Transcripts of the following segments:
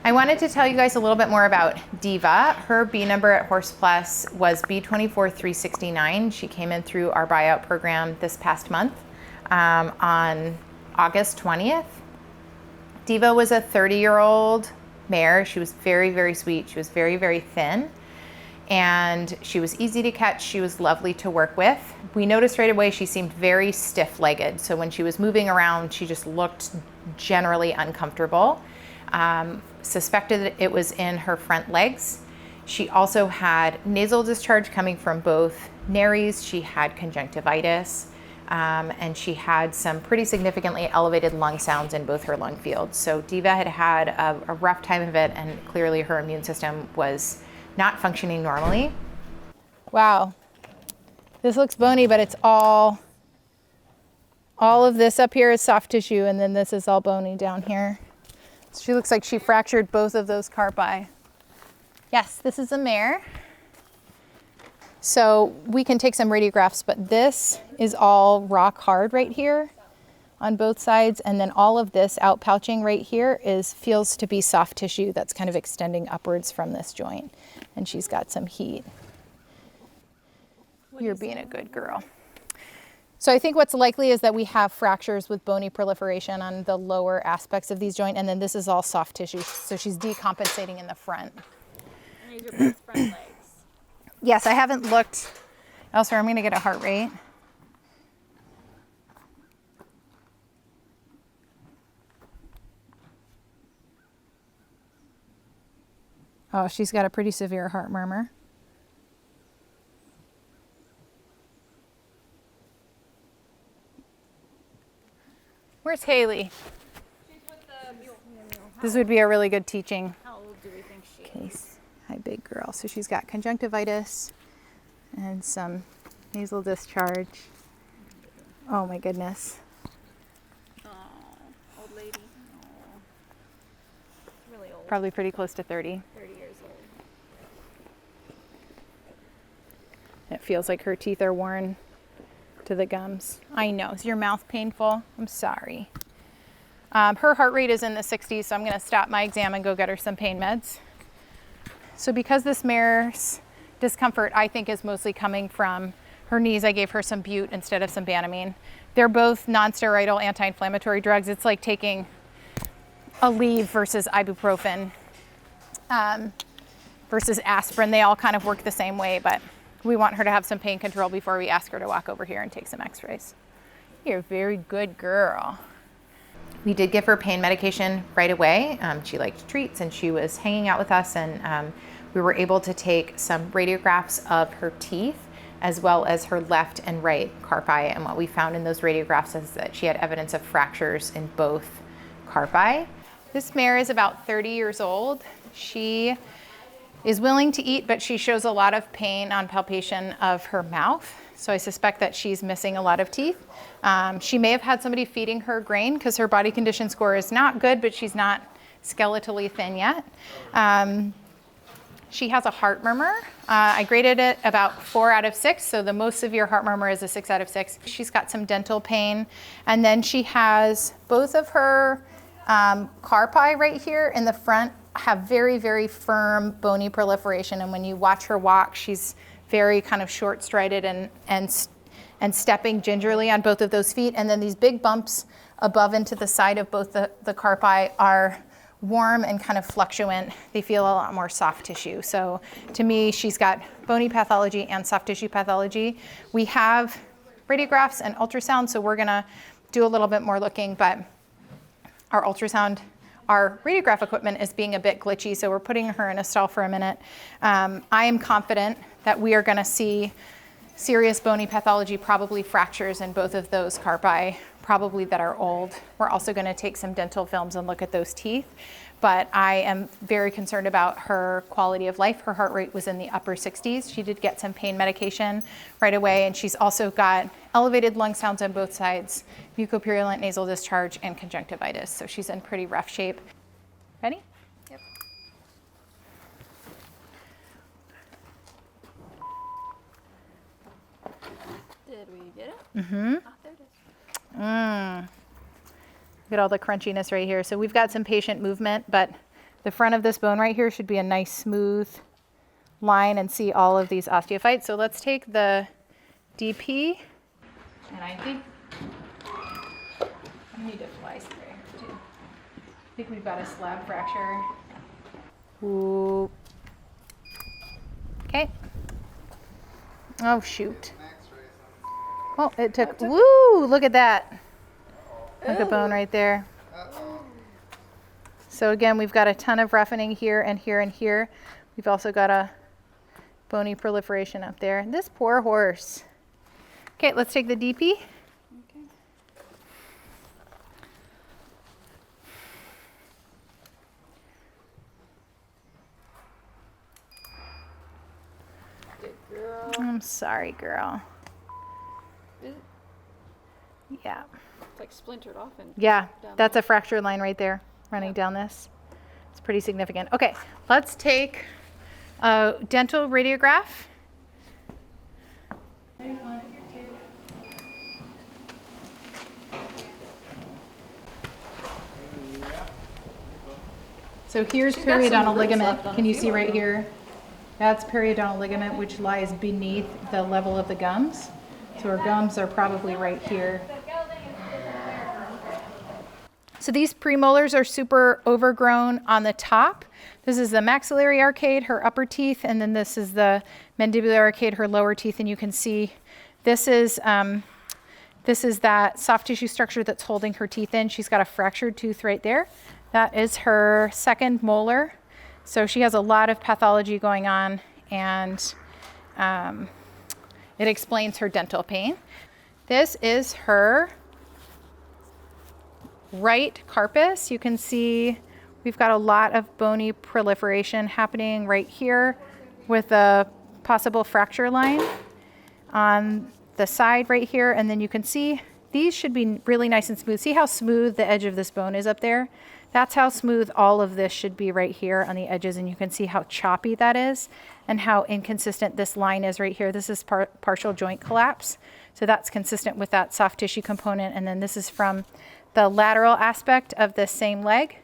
I wanted to tell you guys a little bit more about Diva. Her B number at Horse Plus was B24369. She came in through our buyout program this past month on August 20th. Diva was a 30-year-old mare. She was very, very sweet. She was very, very thin. And she was easy to catch. She was lovely to work with. We noticed right away she seemed very stiff-legged. So when she was moving around, she just looked generally uncomfortable. Suspected it was in her front legs. She also had nasal discharge coming from both nares. She had conjunctivitis, and she had some pretty significantly elevated lung sounds in both her lung fields. So Diva had had a rough time of it, and clearly her immune system was not functioning normally. Wow, this looks bony, but it's all of this up here is soft tissue, and then this is all bony down here. She looks like she fractured both of those carpi. Yes, this is a mare. So we can take some radiographs, but this is all rock hard right here on both sides. And then all of this outpouching right here feels to be soft tissue that's kind of extending upwards from this joint. And she's got some heat. You're being a good girl. So I think what's likely is that we have fractures with bony proliferation on the lower aspects of these joints, and then this is all soft tissue, so she's decompensating in the front. And these are both front legs. Yes, I haven't looked elsewhere. I'm going to get a heart rate. Oh, she's got a pretty severe heart murmur. Where's Haley? She's with the mule. This would be a really good teaching How old do we think she case. is? Hi, big girl. So she's got conjunctivitis and some nasal discharge. Oh my goodness. Oh, old lady. Oh. Really old. Probably pretty close to 30. 30 years old. It feels like her teeth are worn to the gums. I know. Is your mouth painful? I'm sorry. Her heart rate is in the 60s, so I'm going to stop my exam and go get her some pain meds. So because this mare's discomfort, I think, is mostly coming from her knees, I gave her some bute instead of some Banamine. They're both non-steroidal anti-inflammatory drugs. It's like taking Aleve versus ibuprofen versus aspirin. They all kind of work the same way, but we want her to have some pain control before we ask her to walk over here and take some x-rays. You're a very good girl. We did give her pain medication right away. She liked treats and she was hanging out with us, and we were able to take some radiographs of her teeth as well as her left and right carpi. And what we found in those radiographs is that she had evidence of fractures in both carpi. This mare is about 30 years old. She is willing to eat, but she shows a lot of pain on palpation of her mouth. So I suspect that she's missing a lot of teeth. She may have had somebody feeding her grain because her body condition score is not good, but she's not skeletally thin yet. She has a heart murmur. I graded it about 4 out of 6, so the most severe heart murmur is a 6 out of 6. She's got some dental pain, and then she has both of her carpi right here in the front have very, very firm bony proliferation, and when you watch her walk, she's very kind of short-strided and stepping gingerly on both of those feet. And then these big bumps above and to the side of both the carpi are warm and kind of fluctuant. They feel a lot more soft tissue. So to me, she's got bony pathology and soft tissue pathology. We have radiographs and ultrasound, so we're gonna do a little bit more looking, but our radiograph equipment is being a bit glitchy, so we're putting her in a stall for a minute. I am confident that we are gonna see serious bony pathology, probably fractures in both of those carpi, probably that are old. We're also gonna take some dental films and look at those teeth, but I am very concerned about her quality of life. Her heart rate was in the upper 60s. She did get some pain medication right away, and she's also got elevated lung sounds on both sides, mucopurulent nasal discharge, and conjunctivitis. So she's in pretty rough shape. Ready? Yep. Did we get it? Mm-hmm. Oh, there it is. Look at all the crunchiness right here. So we've got some patient movement, but The front of this bone right here should be a nice smooth line and see all of these osteophytes. So let's take the DP, and I think I need a fly spray here too. I think we've got a slab fracture. Ooh. Okay. Oh shoot. Oh, it took, woo, look at that. Look at bone right there. So again, we've got a ton of roughening here and here and here. We've also got a bony proliferation up there. This poor horse. Okay, let's take the DP. Okay. Good girl. I'm sorry, girl. Is it? Yeah. It's like splintered off and Yeah, down that's the- a fracture line right there running down this. It's pretty significant. Okay, let's take a dental radiograph. So here's She's got some periodontal roots ligament. left on Can the you see femur, right though. here? That's periodontal ligament, which lies beneath the level of the gums. So our gums are probably right here. So these premolars are super overgrown on the top. This is the maxillary arcade, her upper teeth, and then this is the mandibular arcade, her lower teeth. And you can see this is that soft tissue structure that's holding her teeth in. She's got a fractured tooth right there. That is her second molar. So she has a lot of pathology going on, and it explains her dental pain. This is her right carpus. You can see we've got a lot of bony proliferation happening right here with a possible fracture line on the side right here. And then you can see these should be really nice and smooth. See how smooth the edge of this bone is up there? That's how smooth all of this should be right here on the edges. And you can see how choppy that is and how inconsistent this line is right here. This is partial joint collapse. So that's consistent with that soft tissue component. And then this is from the lateral aspect of this same leg.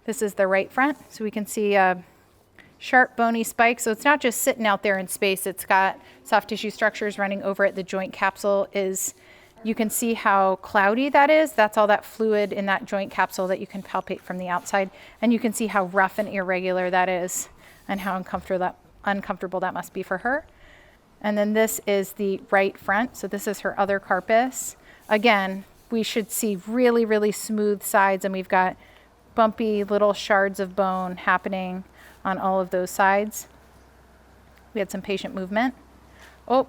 This is the right front. So we can see a sharp bony spike. So it's not just sitting out there in space. It's got soft tissue structures running over it. The joint capsule is, you can see how cloudy that is. That's all that fluid in that joint capsule that you can palpate from the outside. And you can see how rough and irregular that is and how uncomfortable that must be for her. And then this is the right front. So this is her other carpus. Again, we should see really, really smooth sides, and we've got bumpy little shards of bone happening on all of those sides. We had some patient movement. Oh,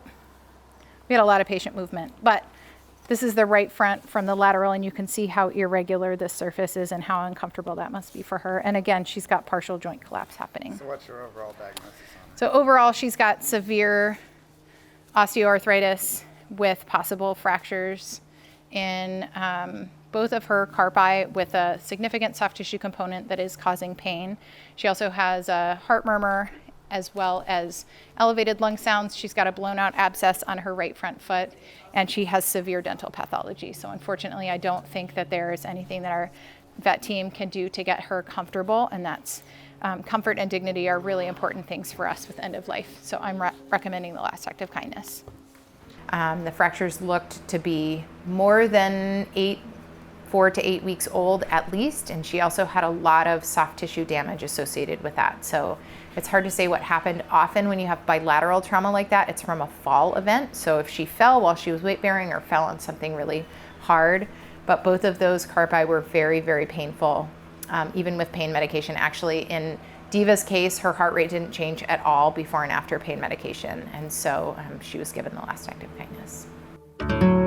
we had a lot of patient movement, but this is the right front from the lateral, and you can see how irregular this surface is and how uncomfortable that must be for her. And again, she's got partial joint collapse happening. So what's your overall diagnosis on it? So overall, she's got severe osteoarthritis with possible fractures in both of her carpi with a significant soft tissue component that is causing pain. She also has a heart murmur as well as elevated lung sounds. She's got a blown out abscess on her right front foot, and she has severe dental pathology. So unfortunately, I don't think that there's anything that our vet team can do to get her comfortable, and that's comfort and dignity are really important things for us with end of life. So I'm recommending the last act of kindness. The fractures looked to be more than 4 to 8 weeks old at least, and she also had a lot of soft tissue damage associated with that. So it's hard to say what happened. Often when you have bilateral trauma like that, it's from a fall event. So if she fell while she was weight bearing or fell on something really hard, but both of those carpi were very, very painful, even with pain medication. Actually, in Diva's case, her heart rate didn't change at all before and after pain medication, and so she was given the last act of kindness.